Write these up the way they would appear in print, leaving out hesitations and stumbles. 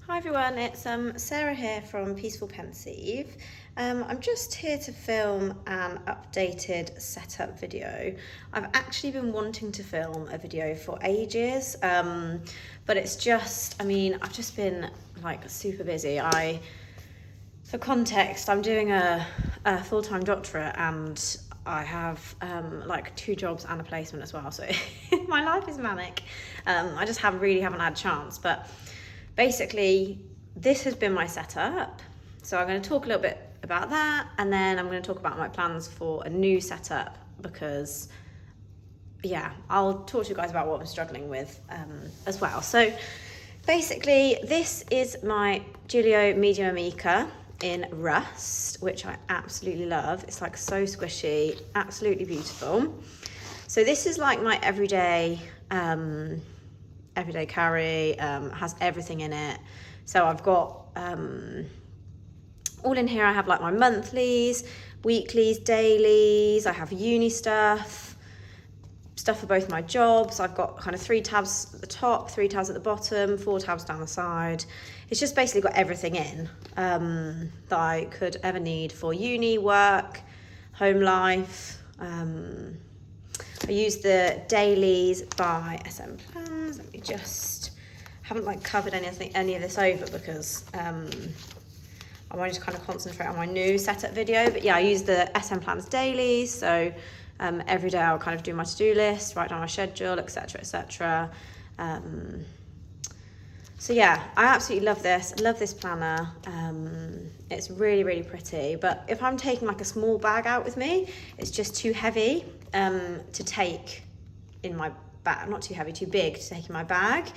Hi everyone, it's Sarah here from Peaceful Pensieve. I'm just here to film an updated setup video. I've actually been wanting to film a video for ages, but it's just, I've just been like super busy. For context, I'm doing a full-time doctorate and I have like 2 jobs and a placement as well, so my life is manic. I just haven't had a chance, but basically this has been my setup. So I'm going to talk a little bit about that, and then I'm going to talk about my plans for a new setup, because I'll talk to you guys about what I'm struggling with as well. So basically this is my Giulio Medium Amica in rust, which I absolutely love. It's like so squishy, absolutely beautiful. So this is like my everyday carry, has everything in it. So I've got all in here. I have like my monthlies, weeklies, dailies. I have uni stuff for both my jobs. I've got kind of 3 tabs at the top, 3 tabs at the bottom, 4 tabs down the side. It's just basically got everything in that I could ever need for uni, work, home life. I use the dailies by SmPlans. Let me just, haven't like covered any of this over because I want to kind of concentrate on my new setup video. But yeah, I use the SmPlans dailies. So every day I'll kind of do my to-do list, write down my schedule, etc., etc. So yeah, I absolutely love this. I love this planner. It's really, really pretty. But if I'm taking like a small bag out with me, it's just too heavy to take in my bag. Not too heavy, too big to take in my bag.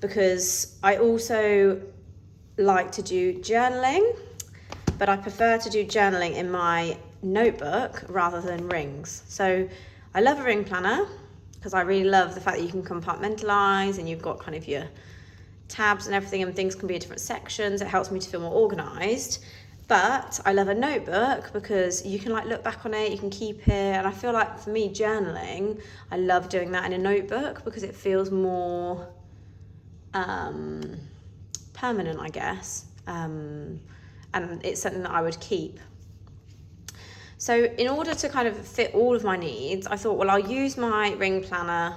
Because I also like to do journaling, but I prefer to do journaling in my notebook rather than rings. So I love a ring planner because I really love the fact that you can compartmentalize and you've got kind of your tabs and everything, and things can be in different sections. It helps me to feel more organized. But I love a notebook because you can like look back on it, you can keep it. And I feel like for me, journaling, I love doing that in a notebook because it feels more permanent, I guess. And it's something that I would keep. So in order to kind of fit all of my needs, I thought, well, I'll use my ring planner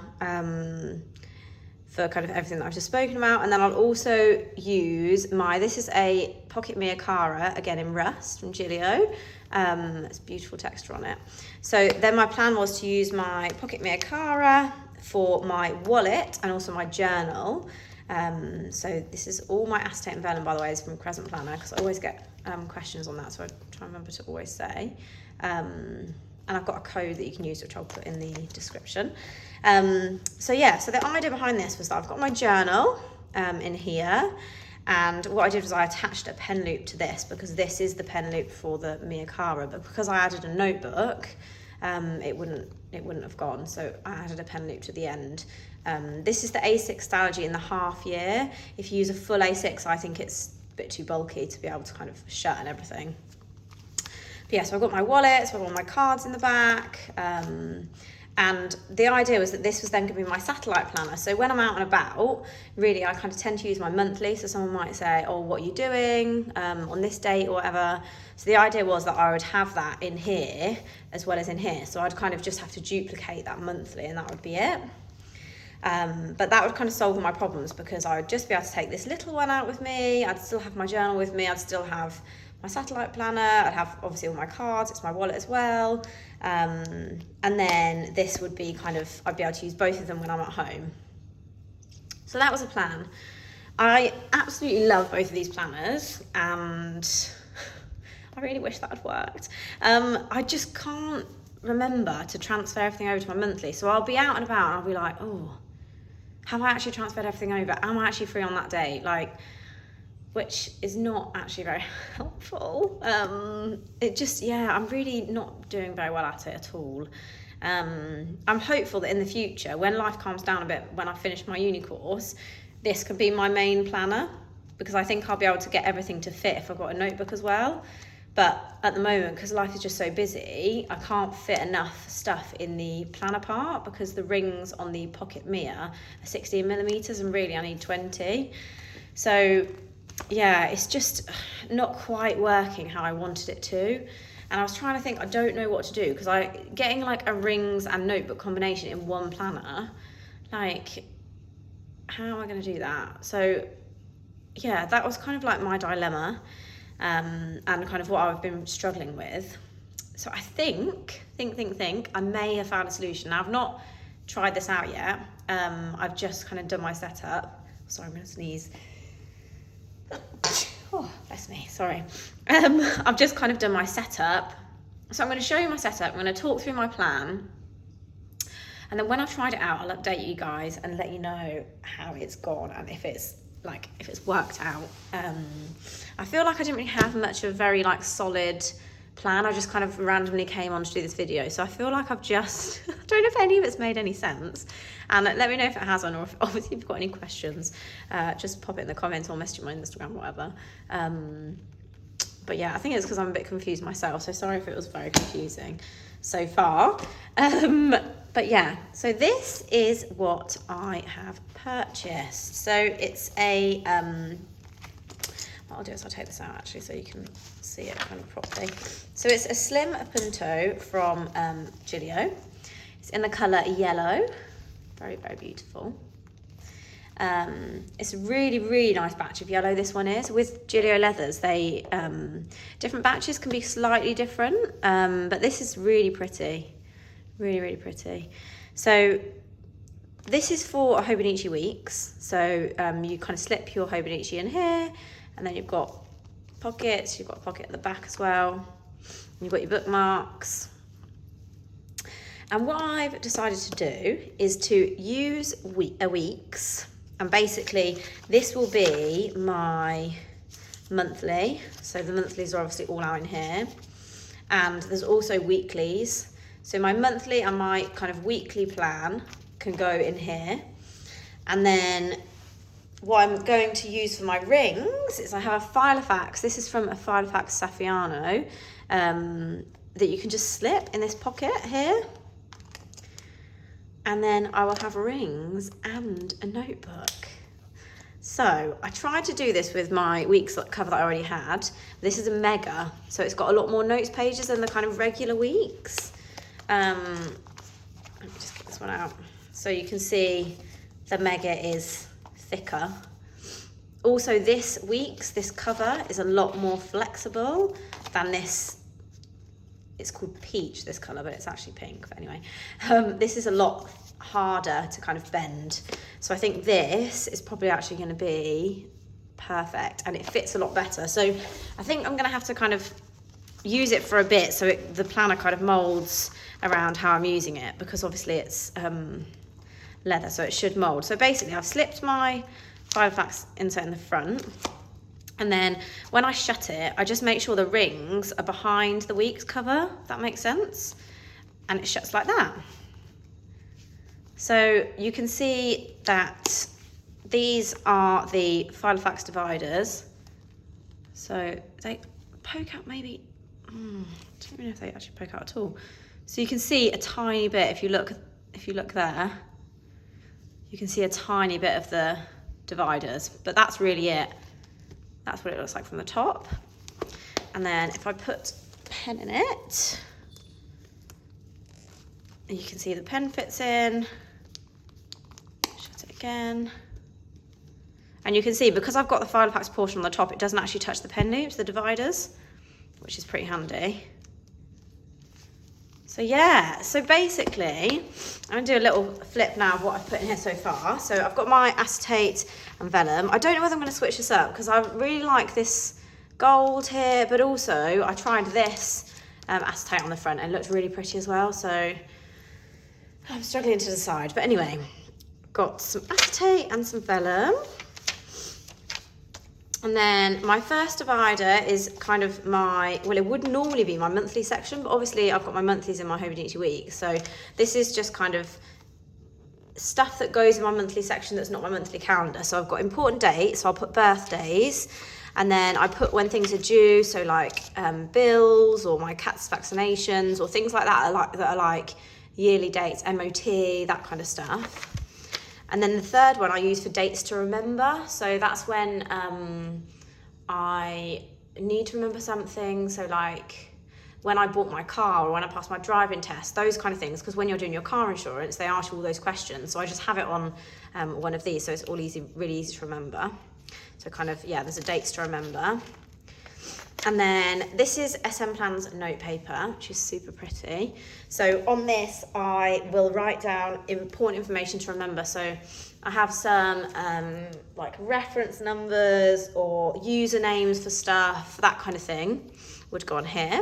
for kind of everything that I've just spoken about. And then I'll also use this is a Pocket Mia Cara, again in rust from Giulio. It's beautiful texture on it. So then my plan was to use my Pocket Mia Cara for my wallet and also my journal. So this is all my Acetate and Vellum, by the way, is from Crescent Planner, because I always get questions on that, so I try and remember to always say. And I've got a code that you can use, which I'll put in the description. So the idea behind this was that I've got my journal in here, and what I did was I attached a pen loop to this, because this is the pen loop for the Mia Cara, but because I added a notebook, it wouldn't have gone, so I added a pen loop to the end. This is the A6 Stalogy in the half year. If you use a full A6, I think it's a bit too bulky to be able to kind of shut and everything. But yeah, so I've got my wallet, so I've got all my cards in the back, and the idea was that this was then going to be my satellite planner. So when I'm out and about, really, I kind of tend to use my monthly. So someone might say, oh, what are you doing on this date or whatever. So the idea was that I would have that in here as well as in here. So I'd kind of just have to duplicate that monthly and that would be it. But that would kind of solve all my problems, because I would just be able to take this little one out with me. I'd still have my journal with me. I'd still have my satellite planner. I'd have obviously all my cards. It's my wallet as well. And then this would be I'd be able to use both of them when I'm at home. So that was a plan. I absolutely love both of these planners, and I really wish that had worked. I just can't remember to transfer everything over to my monthly. So I'll be out and about and I'll be like, oh, have I actually transferred everything over? Am I actually free on that day? Which is not actually very helpful. I'm really not doing very well at it at all. I'm hopeful that in the future, when life calms down a bit, when I finish my uni course, this could be my main planner, because I think I'll be able to get everything to fit if I've got a notebook as well. But at the moment, because life is just so busy, I can't fit enough stuff in the planner part, because the rings on the Pocket Mia are 16 millimeters and really I need 20. So yeah, it's just not quite working how I wanted it to. And I was trying to think, I don't know what to do, because getting like a rings and notebook combination in one planner, like, how am I going to do that? So yeah, that was kind of like my dilemma, and kind of what I've been struggling with. So I think I may have found a solution. Now, I've not tried this out yet. I've just kind of done my setup. Sorry, I'm going to sneeze. Oh, bless me, sorry. I've just kind of done my setup. So I'm going to show you my setup. I'm going to talk through my plan. And then when I've tried it out, I'll update you guys and let you know how it's gone and if it's worked out. I feel like I didn't really have much of a very like solid plan. I just kind of randomly came on to do this video. So I feel like I've just, I don't know if any of it's made any sense. And let me know if it hasn't, or if obviously if you've got any questions, just pop it in the comments or message me on Instagram or whatever. But yeah, I think it's because I'm a bit confused myself. So sorry if it was very confusing so far. But yeah, so this is what I have purchased. So it's a, what I'll do is I'll take this out actually so you can see it kind of properly. So it's a slim appunto from Giglio. It's in the colour yellow, very, very beautiful. It's a really, really nice batch of yellow, this one is. With Giglio leathers, they different batches can be slightly different, but this is really pretty. Really, really pretty. So this is for Hobonichi weeks. So you kind of slip your Hobonichi in here, and then you've got pockets. You've got a pocket at the back as well. You've got your bookmarks. And what I've decided to do is to use weeks. And basically, this will be my monthly. So the monthlies are obviously all out in here. And there's also weeklies. So my monthly and my kind of weekly plan can go in here. And then what I'm going to use for my rings is I have a Filofax. This is from a Filofax Saffiano that you can just slip in this pocket here. And then I will have rings and a notebook. So I tried to do this with my weeks cover that I already had. This is a mega, so it's got a lot more notes pages than the kind of regular weeks. Let me just get this one out. So you can see the mega is thicker. Also this cover is a lot more flexible than this. It's called peach, this colour, but it's actually pink. But anyway, this is a lot harder to kind of bend. So I think this is probably actually going to be perfect, and it fits a lot better. So I think I'm going to have to kind of use it for a bit so the planner kind of moulds around how I'm using it, because obviously it's leather, so it should mould. So basically I've slipped my Filofax insert in the front. And then when I shut it, I just make sure the rings are behind the week's cover, if that makes sense. And it shuts like that. So you can see that these are the Filofax dividers. So they poke out maybe, I don't even know if they actually poke out at all. So you can see a tiny bit, if you look there, you can see a tiny bit of the dividers, but that's really it. That's what it looks like from the top. And then if I put a pen in it, you can see the pen fits in. Shut it again. And you can see, because I've got the Filofax portion on the top, it doesn't actually touch the pen loops, the dividers, which is pretty handy. So yeah, so basically, I'm gonna do a little flip now of what I've put in here so far. So I've got my acetate and vellum. I don't know whether I'm gonna switch this up, because I really like this gold here, but also I tried this acetate on the front and it looked really pretty as well. So I'm struggling to decide, but anyway, got some acetate and some vellum. And then my first divider is kind of my, well, it would normally be my monthly section, but obviously I've got my monthlies in my Hobonichi week. So this is just kind of stuff that goes in my monthly section that's not my monthly calendar. So I've got important dates, so I'll put birthdays, and then I put when things are due, so like bills or my cat's vaccinations or things like that, that are like yearly dates, MOT, that kind of stuff. And then the third one I use for dates to remember. So that's when I need to remember something. So like when I bought my car or when I passed my driving test, those kind of things. Because when you're doing your car insurance, they ask you all those questions. So I just have it on one of these. So it's all easy, really easy to remember. So kind of, yeah, there's a dates to remember. And then this is SmPlans note paper, which is super pretty. So on this, I will write down important information to remember. So I have some like reference numbers or usernames for stuff, that kind of thing would go on here.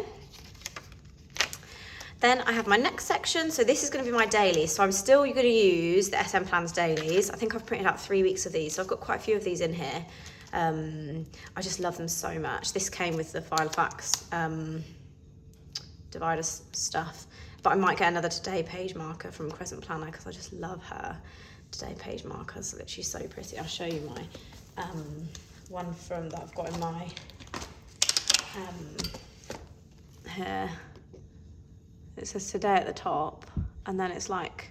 Then I have my next section. So this is going to be my dailies. So I'm still going to use the SmPlans dailies. I think I've printed out 3 weeks of these. So I've got quite a few of these in here. I just love them so much. This came with the Filofax divider stuff, but I might get another Today page marker from Crescent Planner because I just love her Today page markers. She's so pretty. I'll show you my one from that I've got in my here. It says Today at the top, and then it's like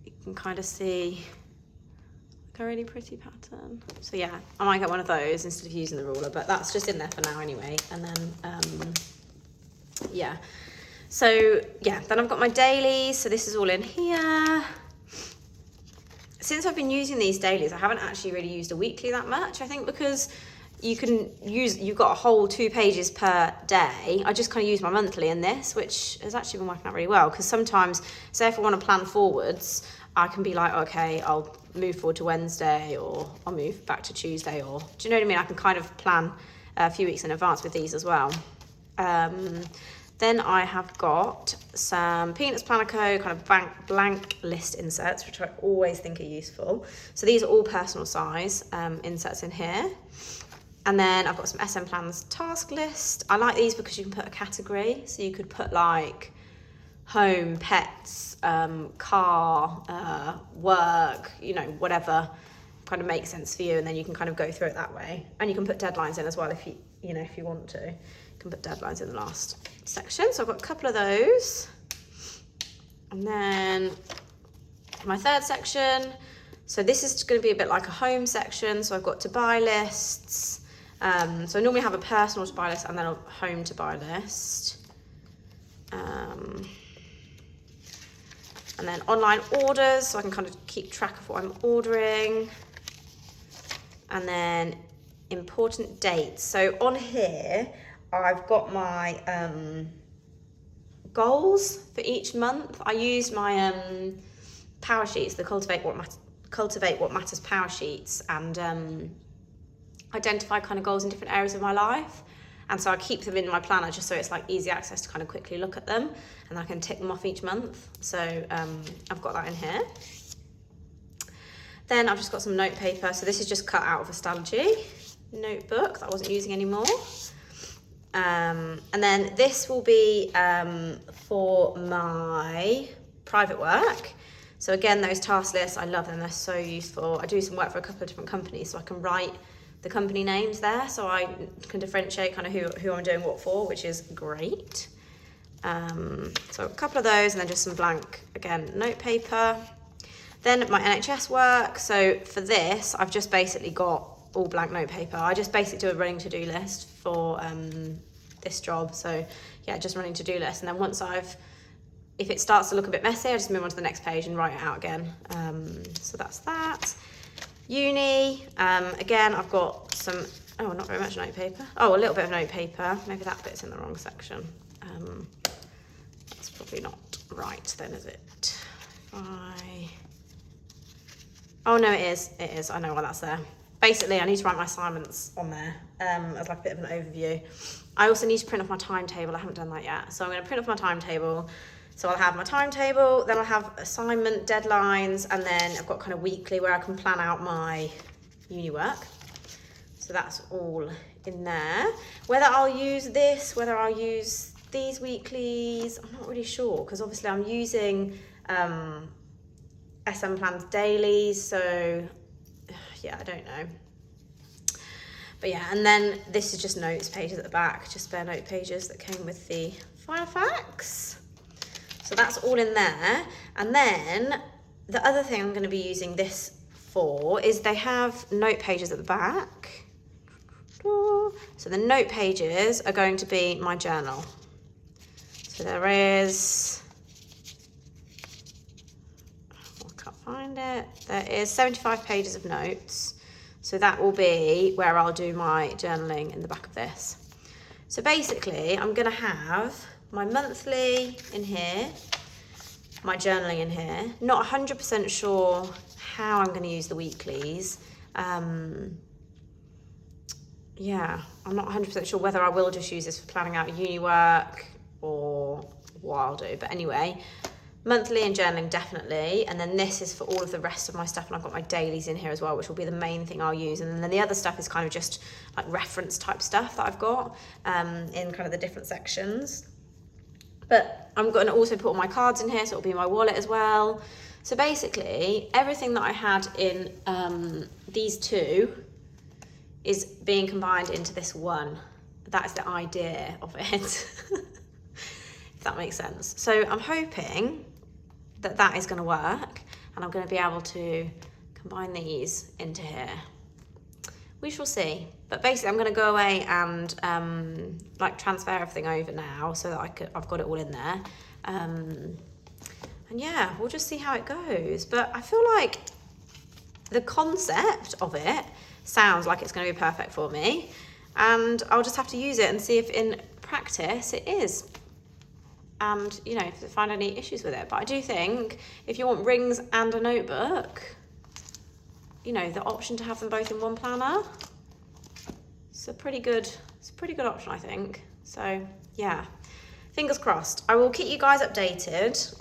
you can kind of see a really pretty pattern. So yeah, I might get one of those instead of using the ruler, but that's just in there for now anyway. And then yeah, so yeah, then I've got my dailies. So this is all in here. Since I've been using these dailies, I haven't actually really used a weekly that much, I think, because you've got a whole 2 pages per day. I just kind of use my monthly in this, which has actually been working out really well, because sometimes, say if I want to plan forwards, I can be like, okay, I'll move forward to Wednesday, or I'll move back to Tuesday, or do you know what I mean? I can kind of plan a few weeks in advance with these as well. Then I have got some Peanuts Planner Co. kind of blank list inserts, which I always think are useful. So these are all personal size inserts in here. And then I've got some SmPlans task list. I like these because you can put a category. So you could put like home, pets, car, work, you know, whatever kind of makes sense for you. And then you can kind of go through it that way. And you can put deadlines in as well if you want to. You can put deadlines in the last section. So I've got a couple of those. And then my third section. So this is going to be a bit like a home section. So I've got to buy lists. So I normally have a personal to buy list and then a home to buy list. And then online orders, so I can kind of keep track of what I'm ordering. And then important dates. So on here, I've got my goals for each month. I use my power sheets, the Cultivate What Matters power sheets, and identify kind of goals in different areas of my life. And so I keep them in my planner just so it's like easy access to kind of quickly look at them, and I can tick them off each month. So I've got that in here. Then I've just got some note paper. So this is just cut out of a Strategy notebook that I wasn't using anymore. And then this will be for my private work. So again, those task lists, I love them. They're so useful. I do some work for a couple of different companies, so I can write the company names there, so I can differentiate kind of who I'm doing what for, which is great. So a couple of those, and then just some blank, again, note paper. Then my NHS work. So for this, I've just basically got all blank note paper. I just basically do a running to-do list for this job. So yeah, just running to-do list. And then once if it starts to look a bit messy, I just move on to the next page and write it out again. So that's that. Uni, again, I've got some, not very much note paper. A little bit of note paper. Maybe that bit's in the wrong section. That's probably not right then, is it? Oh no, it is. I know why that's there. Basically, I need to write my assignments on there as like a bit of an overview. I also need to print off my timetable. I haven't done that yet. So I'm going to print off my timetable. So I'll have my timetable, then I'll have assignment deadlines, and then I've got kind of weekly where I can plan out my uni work. So that's all in there. Whether I'll use this, whether I'll use these weeklies, I'm not really sure, because obviously I'm using SmPlans dailies, so yeah, I don't know. But yeah, and then this is just notes pages at the back, just spare note pages that came with the Filofax. So that's all in there. And then the other thing I'm going to be using this for is they have note pages at the back. So the note pages are going to be my journal. So there is, I can't find it, there is 75 pages of notes. So that will be where I'll do my journaling in the back of this. So basically I'm going to have my monthly in here, my journaling in here. Not 100% sure how I'm going to use the weeklies. Yeah, I'm not 100% sure whether I will just use this for planning out uni work or what I'll do. But anyway, monthly and journaling definitely. And then this is for all of the rest of my stuff. And I've got my dailies in here as well, which will be the main thing I'll use. And then the other stuff is kind of just like reference type stuff that I've got in kind of the different sections. But I'm going to also put all my cards in here, so it'll be my wallet as well. So basically, everything that I had in these two is being combined into this one. That is the idea of it, if that makes sense. So I'm hoping that that is going to work, and I'm going to be able to combine these into here. We shall see. But basically, I'm going to go away and like transfer everything over now, so that I've got it all in there. And yeah, we'll just see how it goes. But I feel like the concept of it sounds like it's going to be perfect for me, and I'll just have to use it and see if in practice it is, and you know, if I find any issues with it. But I do think if you want rings and a notebook, you know, the option to have them both in one planner, it's a pretty good option, I think. So yeah, fingers crossed. I will keep you guys updated.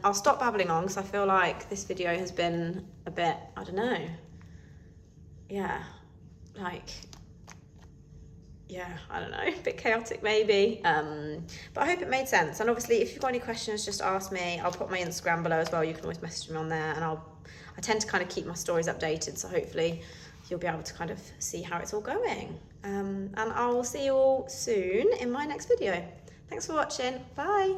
I'll stop babbling on because I feel like this video has been a bit, I don't know, yeah, like, yeah, I don't know, a bit chaotic maybe, but I hope it made sense. And obviously if you've got any questions, just ask me. I'll put my Instagram below as well. You can always message me on there, and I tend to kind of keep my stories updated, so hopefully you'll be able to kind of see how it's all going. And I will see you all soon in my next video. Thanks for watching. Bye.